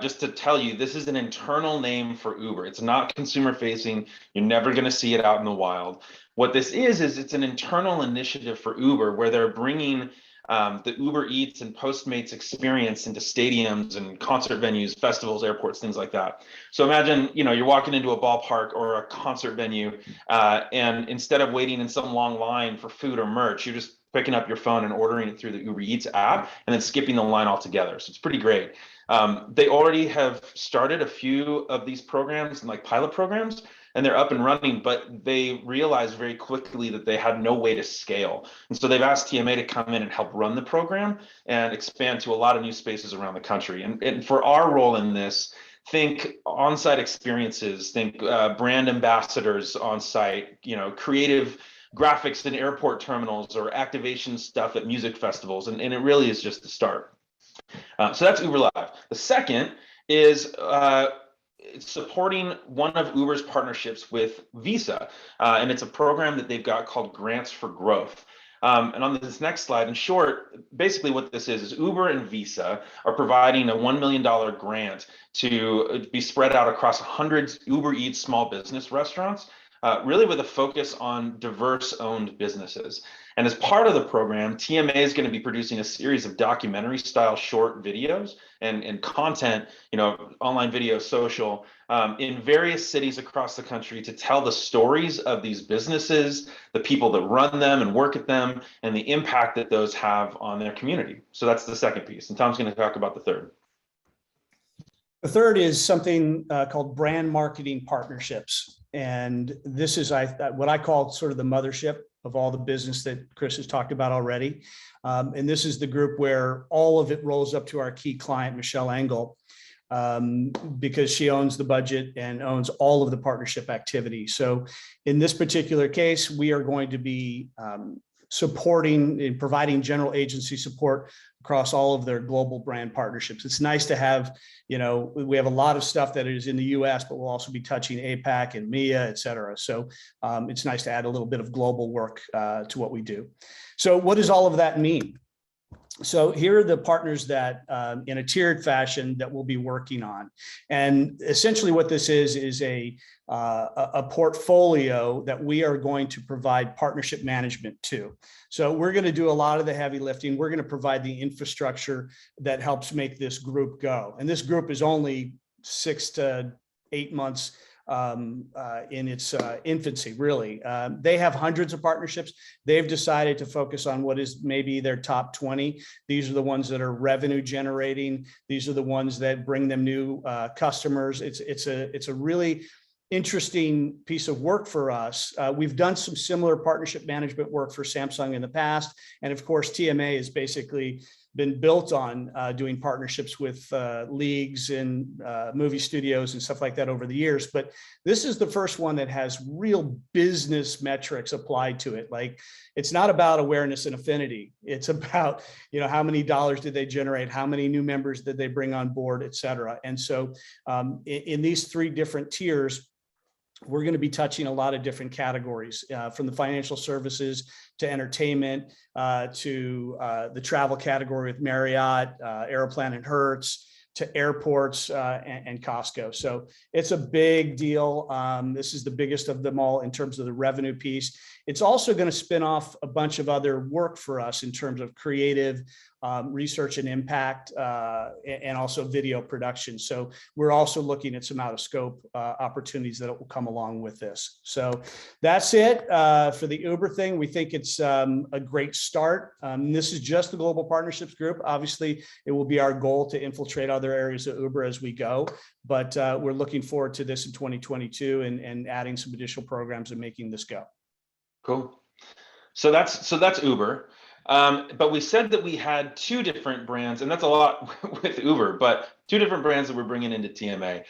just to tell you, this is an internal name for Uber. It's not consumer facing. You're never going to see it out in the wild. What this is it's an internal initiative for Uber where they're bringing the Uber Eats and Postmates experience into stadiums and concert venues, festivals, airports, things like that. So imagine, you're walking into a ballpark or a concert venue, and instead of waiting in some long line for food or merch, you're just picking up your phone and ordering it through the Uber Eats app and then skipping the line altogether. So it's pretty great. They already have started a few of these programs and like pilot programs, and they're up and running, but they realized very quickly that they had no way to scale. And so they've asked TMA to come in and help run the program and expand to a lot of new spaces around the country. And for our role in this, think on-site experiences, think brand ambassadors on site, creative graphics in airport terminals or activation stuff at music festivals. And it really is just the start. So that's Uber Live. The second is supporting one of Uber's partnerships with Visa. And it's a program that they've got called Grants for Growth. And on this next slide, in short, basically what this is Uber and Visa are providing a $1 million grant to be spread out across 100 Uber Eats small business restaurants, really with a focus on diverse owned businesses. And as part of the program, TMA is going to be producing a series of documentary style short videos and content, online video, social, in various cities across the country to tell the stories of these businesses, the people that run them and work at them, and the impact that those have on their community. So that's the second piece. And Tom's going to talk about the third. The third is something called brand marketing partnerships. And this is what I call sort of the mothership of all the business that Chris has talked about already. And this is the group where all of it rolls up to our key client, Michelle Engel, because she owns the budget and owns all of the partnership activity. So in this particular case, we are going to be supporting and providing general agency support across all of their global brand partnerships. It's nice to have, we have a lot of stuff that is in the US, but we'll also be touching APAC and MEA, et cetera. So it's nice to add a little bit of global work to what we do. So what does all of that mean? So here are the partners that in a tiered fashion that we'll be working on. And essentially what this is a portfolio that we are going to provide partnership management to. So we're going to do a lot of the heavy lifting. We're going to provide the infrastructure that helps make this group go. And this group is only 6 to 8 months in its infancy, really. They have hundreds of partnerships. They've decided to focus on what is maybe their top 20. These are the ones that are revenue generating. These are the ones that bring them new customers. It's a really interesting piece of work for us. We've done some similar partnership management work for Samsung in the past. And of course, TMA has basically been built on doing partnerships with leagues and movie studios and stuff like that over the years. But this is the first one that has real business metrics applied to it. Like, it's not about awareness and affinity. It's about, how many dollars did they generate? How many new members did they bring on board, et cetera. And so in these 3 different tiers, we're going to be touching a lot of different categories, from the financial services to entertainment, to the travel category with Marriott, Aeroplan and Hertz, to airports and Costco. So it's a big deal. This is the biggest of them all in terms of the revenue piece. It's also going to spin off a bunch of other work for us in terms of creative research and impact, and also video production. So we're also looking at some out of scope opportunities that will come along with this. So that's it for the Uber thing. We think it's a great start. This is just the Global Partnerships Group. Obviously, it will be our goal to infiltrate other areas of Uber as we go, but we're looking forward to this in 2022 and adding some additional programs and making this go. Cool. So that's Uber. But we said that we had two different brands, and that's a lot with Uber, but two different brands that we're bringing into TMA.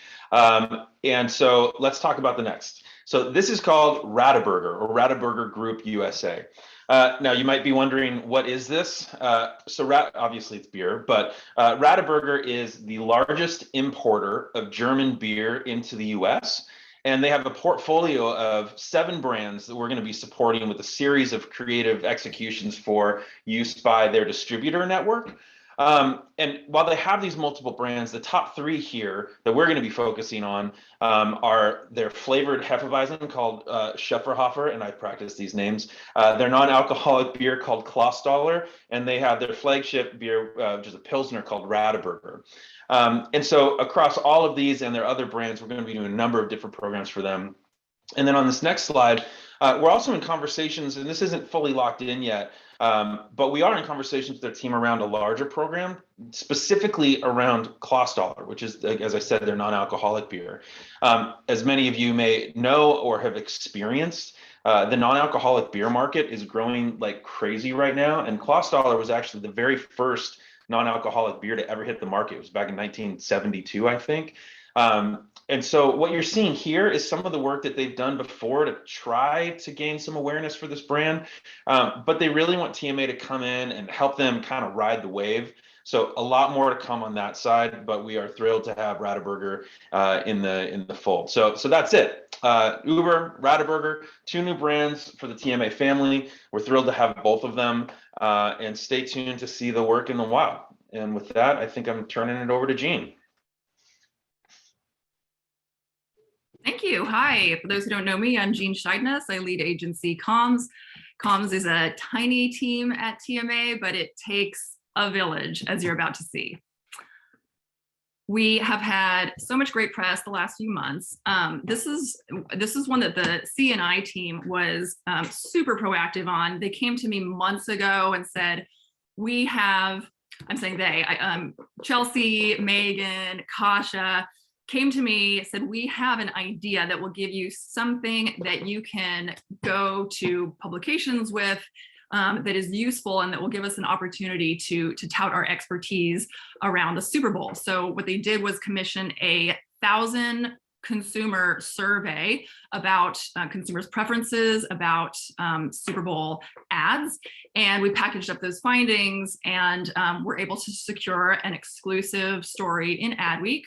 And so let's talk about the next. So this is called Rataburger, or Rataburger Group USA. Now you might be wondering, what is this? Obviously it's beer, but Rataburger is the largest importer of German beer into the US. And they have a portfolio of 7 brands that we're going to be supporting with a series of creative executions for use by their distributor network. And while they have these multiple brands, the top 3 here that we're going to be focusing on are their flavored Hefeweizen called Schöfferhofer, and I practice these names. Their non-alcoholic beer called Klostaller, and they have their flagship beer, which is a Pilsner called Rataburger. And so across all of these and their other brands, we're going to be doing a number of different programs for them. And then on this next slide, we're also in conversations, and this isn't fully locked in yet, but we are in conversations with their team around a larger program, specifically around Klostaller, which is, as I said, their non-alcoholic beer. As many of you may know or have experienced, the non-alcoholic beer market is growing like crazy right now, and Klostaller was actually the very first non-alcoholic beer to ever hit the market. It was back in 1972, I think. And so what you're seeing here is some of the work that they've done before to try to gain some awareness for this brand. But they really want TMA to come in and help them kind of ride the wave. So a lot more to come on that side, but we are thrilled to have Rataburger in the fold. So that's it. Uber, Rataburger, 2 new brands for the TMA family. We're thrilled to have both of them, and stay tuned to see the work in the wild. And with that, I think I'm turning it over to Jean. Thank you. Hi, for those who don't know me, I'm Jean Scheidness. I lead agency Comms. Comms is a tiny team at TMA, but it takes a village, as you're about to see. We have had so much great press the last few months. This is one that the C&I team was super proactive on. They came to me months ago and said, we have, I'm saying they, Chelsea, Megan, Kasha, came to me, said, we have an idea that will give you something that you can go to publications with, that is useful and that will give us an opportunity to tout our expertise around the Super Bowl. So what they did was commission 1,000 consumer survey about consumers' preferences about Super Bowl ads. And we packaged up those findings and were able to secure an exclusive story in Adweek,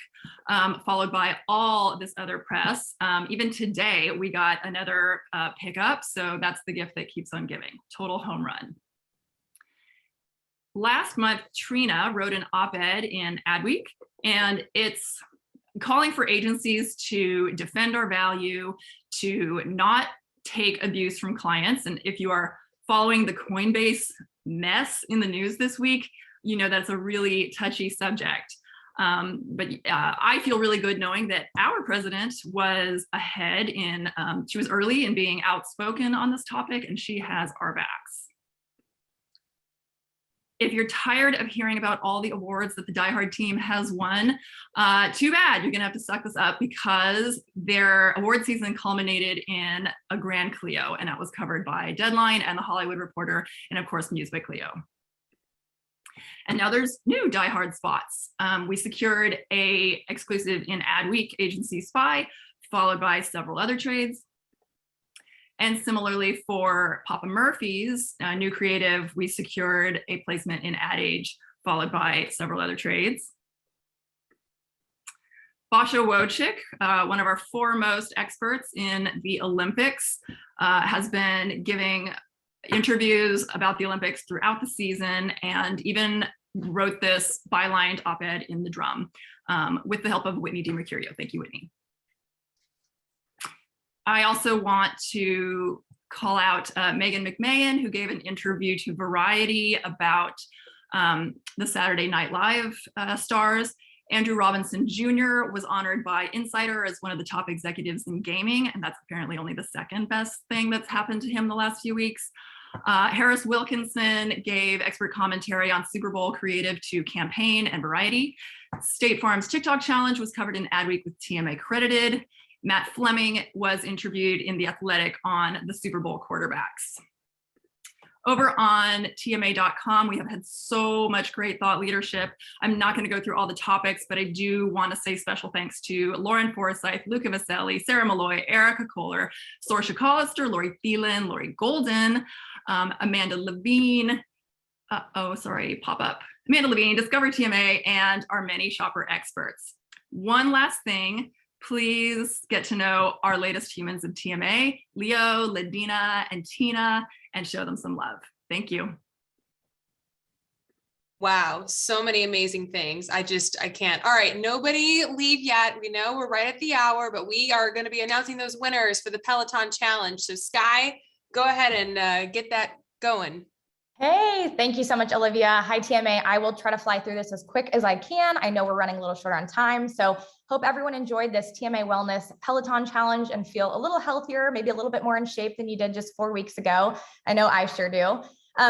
followed by all this other press. Even today, we got another pickup. So that's the gift that keeps on giving. Total home run. Last month, Trina wrote an op-ed in Adweek, and it's calling for agencies to defend our value, to not take abuse from clients. And if you are following the Coinbase mess in the news this week, you know that's a really touchy subject. But I feel really good knowing that our president was ahead in, she was early in being outspoken on this topic, and she has our backs. If you're tired of hearing about all the awards that the Die Hard team has won, too bad. You're gonna have to suck this up because their award season culminated in a Grand Clio, and that was covered by Deadline and The Hollywood Reporter, and of course, News by Clio. And now there's new Die Hard spots. We secured an exclusive in Adweek Agency Spy, followed by several other trades. And similarly for Papa Murphy's new creative, we secured a placement in Ad Age, followed by several other trades. Basha Wojcik, one of our foremost experts in the Olympics, has been giving interviews about the Olympics throughout the season and even wrote this bylined op-ed in The Drum with the help of Whitney DiMercurio. Thank you, Whitney. I also want to call out Megan McMahon, who gave an interview to Variety about the Saturday Night Live stars. Andrew Robinson Jr. was honored by Insider as one of the top executives in gaming, and that's apparently only the second best thing that's happened to him the last few weeks. Harris Wilkinson gave expert commentary on Super Bowl creative to Campaign and Variety. State Farm's TikTok challenge was covered in Adweek with TMA credited. Matt Fleming was interviewed in The Athletic on the Super Bowl quarterbacks. Over on TMA.com, we have had so much great thought leadership. I'm not going to go through all the topics, but I do want to say special thanks to Lauren Forsyth, Luca Vaselli, Sarah Malloy, Erica Kohler, Sorsha Collister, Lori Thielen, Lori Golden, Amanda Levine, Amanda Levine, Discover TMA, and our many shopper experts. One last thing, please get to know our latest humans of TMA, Leo, Ladina, and Tina, and show them some love. Thank you. Wow, so many amazing things. I can't. All right, nobody leave yet. We know we're right at the hour, but we are going to be announcing those winners for the Peloton Challenge. So Sky, go ahead and get that going. Hey, thank you so much, Olivia. Hi, TMA. I will try to fly through this as quick as I can. I know we're running a little short on time, so hope everyone enjoyed this TMA Wellness Peloton Challenge and feel a little healthier, maybe a little bit more in shape than you did just 4 weeks ago. I know I sure do.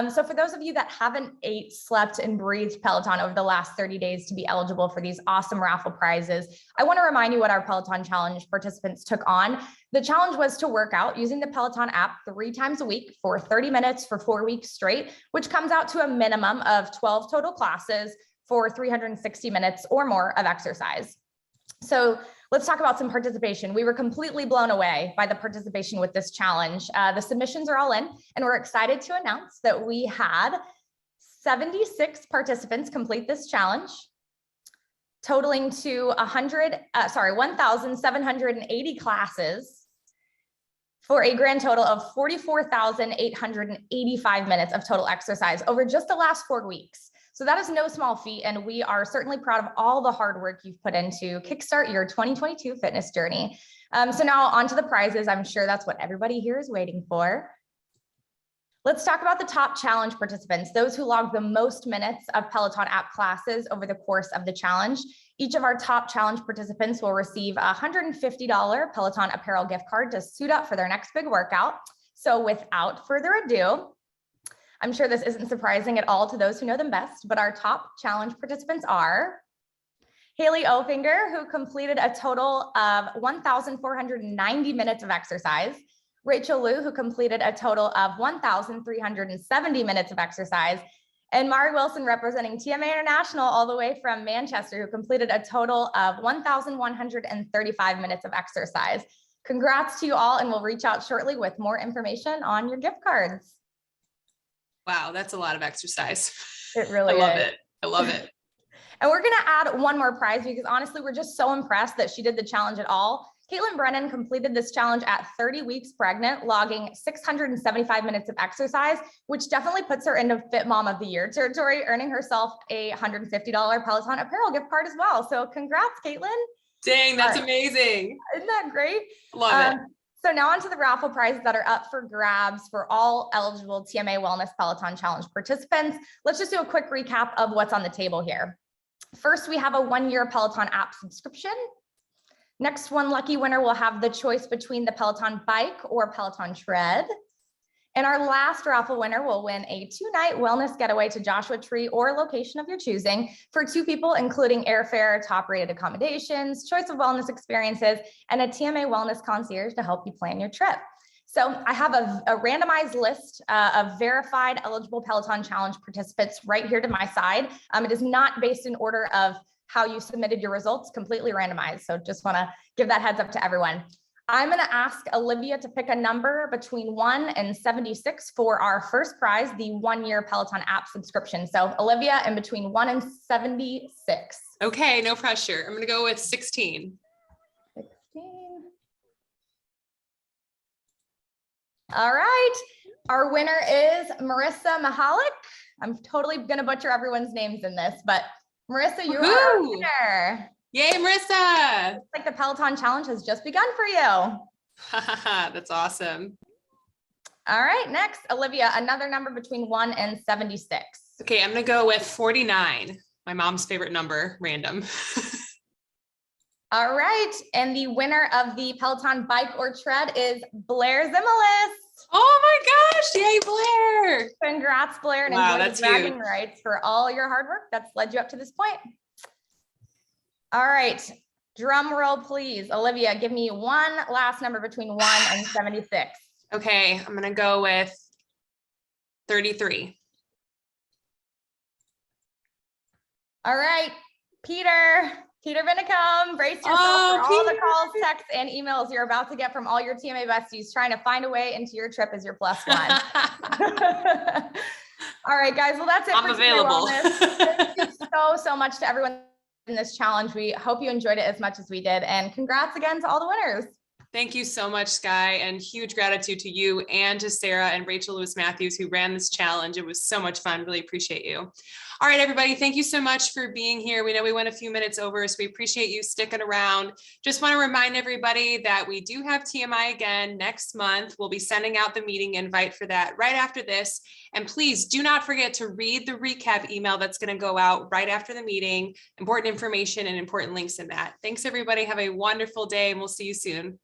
So for those of you that haven't ate, slept, and breathed Peloton over the last 30 days to be eligible for these awesome raffle prizes, I want to remind you what our Peloton Challenge participants took on. The challenge was to work out using the Peloton app 3 times a week for 30 minutes for 4 weeks straight, which comes out to a minimum of 12 total classes for 360 minutes or more of exercise. So let's talk about some participation. We were completely blown away by the participation with this challenge. The submissions are all in, and we're excited to announce that we had 76 participants complete this challenge, totaling to 1,780 classes for a grand total of 44,885 minutes of total exercise over just the last 4 weeks. So that is no small feat, and we are certainly proud of all the hard work you've put into kickstart your 2022 fitness journey. So now on to the prizes. I'm sure that's what everybody here is waiting for. Let's talk about the top challenge participants, those who logged the most minutes of Peloton app classes over the course of the challenge. Each of our top challenge participants will receive a $150 Peloton apparel gift card to suit up for their next big workout. So without further ado, I'm sure this isn't surprising at all to those who know them best, but our top challenge participants are Haley Ofinger, who completed a total of 1,490 minutes of exercise, Rachel Liu, who completed a total of 1,370 minutes of exercise, and Mari Wilson, representing TMA International all the way from Manchester, who completed a total of 1,135 minutes of exercise. Congrats to you all, and we'll reach out shortly with more information on your gift cards. Wow, that's a lot of exercise. It really is. I love it. I love it. And we're going to add one more prize because honestly, we're just so impressed that she did the challenge at all. Caitlin Brennan completed this challenge at 30 weeks pregnant, logging 675 minutes of exercise, which definitely puts her into Fit Mom of the Year territory, earning herself a $150 Peloton apparel gift card as well. So congrats, Caitlin. Dang, that's amazing. Isn't that great? Love it. So now onto the raffle prizes that are up for grabs for all eligible TMA Wellness Peloton Challenge participants. Let's just do a quick recap of what's on the table here. First, we have a 1-year Peloton app subscription. Next, one lucky winner will have the choice between the Peloton bike or Peloton tread. And our last raffle winner will win a 2-night wellness getaway to Joshua Tree or location of your choosing for 2 people, including airfare, top-rated accommodations, choice of wellness experiences, and a TMA wellness concierge to help you plan your trip. So I have a randomized list of verified eligible Peloton Challenge participants right here to my side. It is not based in order of how you submitted your results, completely randomized. So just want to give that heads up to everyone. I'm going to ask Olivia to pick a number between 1 and 76 for our first prize, the 1-year Peloton app subscription. So Olivia, in between 1 and 76. Okay, no pressure. I'm going to go with 16. 16. All right. Our winner is Marissa Mahalik. I'm totally going to butcher everyone's names in this, but Marissa, you are a winner. Yay, Marissa. Looks like the Peloton Challenge has just begun for you. That's awesome. All right, next, Olivia, another number between 1 and 76. Okay, I'm gonna go with 49. My mom's favorite number, random. All right, and the winner of the Peloton bike or tread is Blair Zimilis. Oh my gosh, yay, Blair. Congrats, Blair, and Wow, enjoy that's the bragging huge. rights for all your hard work that's led you up to this point. All right, drum roll, please. Olivia, give me one last number between 1 and 76. Okay, I'm gonna go with 33. All right, Peter Vinicum, brace yourself Oh, for all the Peter. calls, texts, and emails you're about to get from all your TMA besties trying to find a way into your trip as your +1. All right, guys, well, that's it I'm for TMA available. Wellness. Thank you so much to everyone in this challenge. We hope you enjoyed it as much as we did, and congrats again to all the winners. Thank you so much, Sky, and huge gratitude to you and to Sarah and Rachel Lewis Matthews who ran this challenge. It was so much fun. Really appreciate you. All right, everybody, thank you so much for being here. We know we went a few minutes over, so we appreciate you sticking around. Just want to remind everybody that we do have TMI again next month. We'll be sending out the meeting invite for that right after this. And please do not forget to read the recap email that's going to go out right after the meeting. Important information and important links in that. Thanks, everybody. Have a wonderful day, and we'll see you soon.